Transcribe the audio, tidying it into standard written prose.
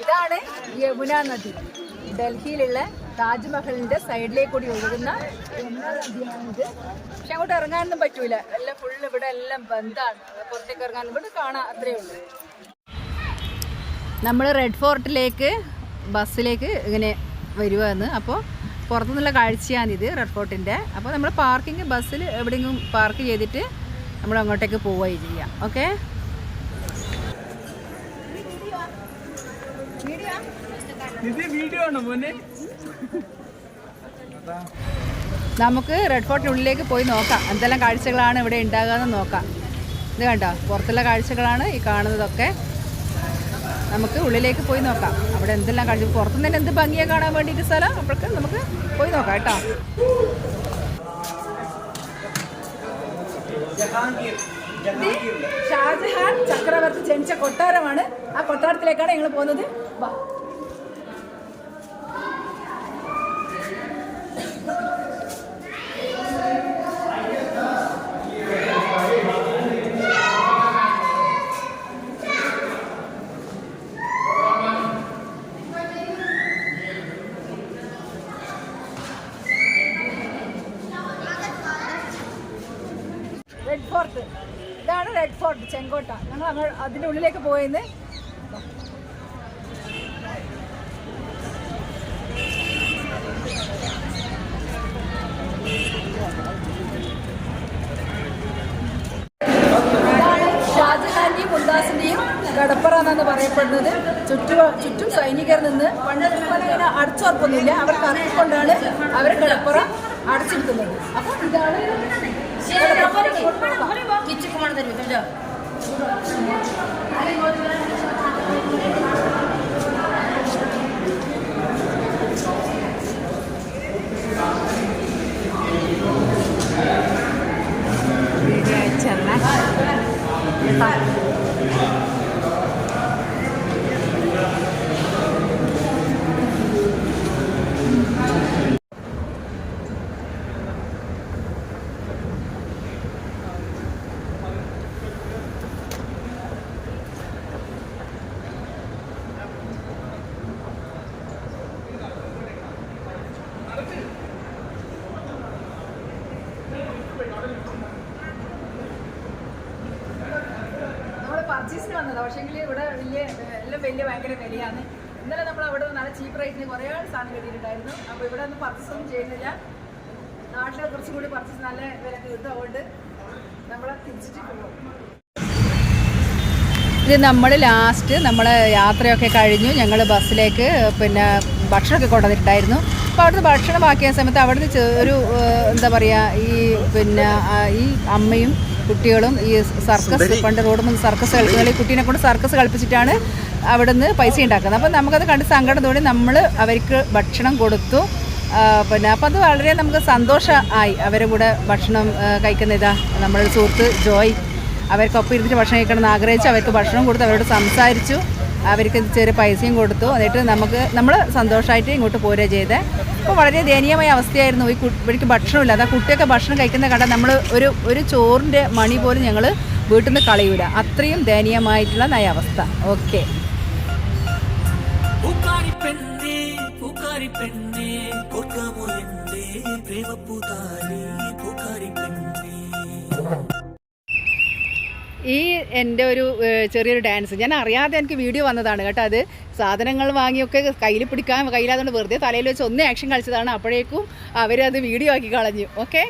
ഇതാണ് യമുന നദി. ഡൽഹിയിലുള്ള താജ്മഹലിന്റെ സൈഡിലേക്ക് കൂടി ഒഴുകുന്ന യമുന നദിയാണിത്. പക്ഷെ അങ്ങോട്ട് ഇറങ്ങാനൊന്നും പറ്റൂല, എല്ലാം ഫുള്ള് ഇവിടെ എല്ലാം ബന്ധാണ്. പുറത്തേക്ക് ഇറങ്ങാനും ഇവിടെ കാണാം, അത്രയേ ഉള്ളൂ. നമ്മൾ റെഡ് ഫോർട്ടിലേക്ക് ബസ്സിലേക്ക് ഇങ്ങനെ വരുവാന്ന്. അപ്പോൾ പുറത്തുനിന്നുള്ള കാഴ്ചയാണിത് റെഡ് ഫോർട്ടിൻ്റെ. അപ്പോൾ നമ്മൾ പാർക്കിംഗ് ബസ്സിൽ എവിടെയെങ്കിലും പാർക്ക് ചെയ്തിട്ട് നമ്മൾ അങ്ങോട്ടേക്ക് പോവുകയും ചെയ്യാം. ഓക്കെ, നമുക്ക് റെഡ് ഫോർട്ടിനുള്ളിലേക്ക് പോയി നോക്കാം എന്തെല്ലാം കാഴ്ചകളാണ് ഇവിടെ ഉണ്ടാകുക നോക്കാം. ഇത് കണ്ടോ, പുറത്തുള്ള കാഴ്ചകളാണ് ഈ കാണുന്നതൊക്കെ. നമുക്ക് ഉള്ളിലേക്ക് പോയി നോക്കാം അവിടെ എന്തെല്ലാം കാഴ്ച. പുറത്തുനിന്ന് തന്നെ എന്ത് ഭംഗിയെ കാണാൻ വേണ്ടിയിട്ട് സ്ഥലം, അപ്പോഴേക്ക് നമുക്ക് പോയി നോക്കാം കേട്ടോ. ഷാജഹാൻ ചക്രവർത്തി ജനിച്ച കൊട്ടാരമാണ്. ആ കൊട്ടാരത്തിലേക്കാണ് ഞങ്ങൾ പോകുന്നത്. റെഡ് ഫോർട്ട്, ഇതാണ് റെഡ് ഫോർട്ട് ചെങ്കോട്ട. ഞങ്ങൾ അതിൻ്റെ ഉള്ളിലേക്ക് പോയെന്ന്. ഷാജഹാന്റെയും മുംതാസിന്റെയും കടപ്പറ എന്നാണ് പറയപ്പെടുന്നത്. ചുറ്റും സൈനികർ നിന്ന് പണ്ട് ഇങ്ങനെ അടച്ചുറപ്പൊന്നുമില്ല, അവർക്ക് അറിയിക്കൊണ്ടാണ് അവർ കടപ്പറ അടച്ചിരിക്കുന്നത്. അപ്പോൾ ഇതാണ് പർച്ചേസിന് വന്നതാണ്. പക്ഷേങ്കിൽ ഇവിടെ എല്ലാം ഭയങ്കര വിലയാണ്. ഇന്നലെ നമ്മൾ അവിടെ നല്ല ചീപ്പ് റേറ്റിന് കുറേ സാധനം കിട്ടിയിട്ടുണ്ടായിരുന്നു. അപ്പോൾ ഇവിടെ ഒന്നും പർച്ചേസ് ഒന്നും ചെയ്യുന്നില്ല. നാട്ടിലെ കുറച്ചും കൂടി പർച്ചേസ് നല്ല വിലക്ക് കിട്ടും. അതുകൊണ്ട് നമ്മൾ തിരിച്ചിട്ട് പോകും. ഇത് നമ്മൾ ലാസ്റ്റ് നമ്മളെ യാത്രയൊക്കെ കഴിഞ്ഞു ഞങ്ങൾ ബസ്സിലേക്ക് പിന്നെ ഭക്ഷണമൊക്കെ കൊണ്ടുവന്നിട്ടുണ്ടായിരുന്നു. അപ്പോൾ അവിടുന്ന് ഭക്ഷണം ബാക്കിയ സമയത്ത് അവിടുന്ന് ഒരു എന്താ പറയുക, ഈ അമ്മയും കുട്ടികളും ഈ സർക്കസ്, പണ്ട് റോഡ് മുതൽ സർക്കസ് കളിക്കുന്ന കുട്ടീനെ കൊണ്ട് സർക്കസ് കളിപ്പിച്ചിട്ടാണ് അവിടുന്ന് പൈസ ഉണ്ടാക്കുന്നത്. അപ്പോൾ നമുക്കത് കണ്ട് സങ്കടം തോന്നി നമ്മൾ അവർക്ക് ഭക്ഷണം കൊടുത്തു. അപ്പോൾ അത് വളരെ നമുക്ക് സന്തോഷമായി. അവരുടെ കൂടെ ഭക്ഷണം കഴിക്കുന്ന ഇതാ നമ്മളുടെ സുഹൃത്ത് ജോയ്, അവർക്കൊപ്പം ഇരുന്നിട്ട് ഭക്ഷണം കഴിക്കണമെന്ന് ആഗ്രഹിച്ചു. അവർക്ക് ഭക്ഷണം കൊടുത്തു, അവരോട് സംസാരിച്ചു, അവർക്ക് ചെറിയ പൈസയും കൊടുത്തു. എന്നിട്ട് നമ്മൾ സന്തോഷമായിട്ട് ഇങ്ങോട്ട് പോരുക ചെയ്തത്. അപ്പോൾ വളരെ ദയനീയമായ അവസ്ഥയായിരുന്നു. ഇവർക്ക് ഭക്ഷണമില്ല. അതാ കുട്ടിയൊക്കെ ഭക്ഷണം കഴിക്കുന്ന കണ്ടാൽ നമ്മൾ ഒരു ചോറിൻ്റെ മണി പോലും ഞങ്ങൾ വീട്ടിൽ നിന്ന് കളയൂല. അത്രയും ദയനീയമായിട്ടുള്ള അവസ്ഥ. ഓക്കെ, ഈ എൻ്റെ ഒരു ചെറിയൊരു ഡാൻസ് ഞാൻ അറിയാതെ എനിക്ക് വീഡിയോ വന്നതാണ് കേട്ടോ. അത് സാധനങ്ങൾ വാങ്ങിയൊക്കെ കയ്യിൽ പിടിക്കാൻ കയ്യിലാതുകൊണ്ട് വെറുതെ തലയിൽ വെച്ച് ഒന്ന് ആക്ഷൻ കളിച്ചതാണ്. അപ്പോഴേക്കും അവരത് വീഡിയോ ആക്കി കളഞ്ഞു. ഓക്കെ.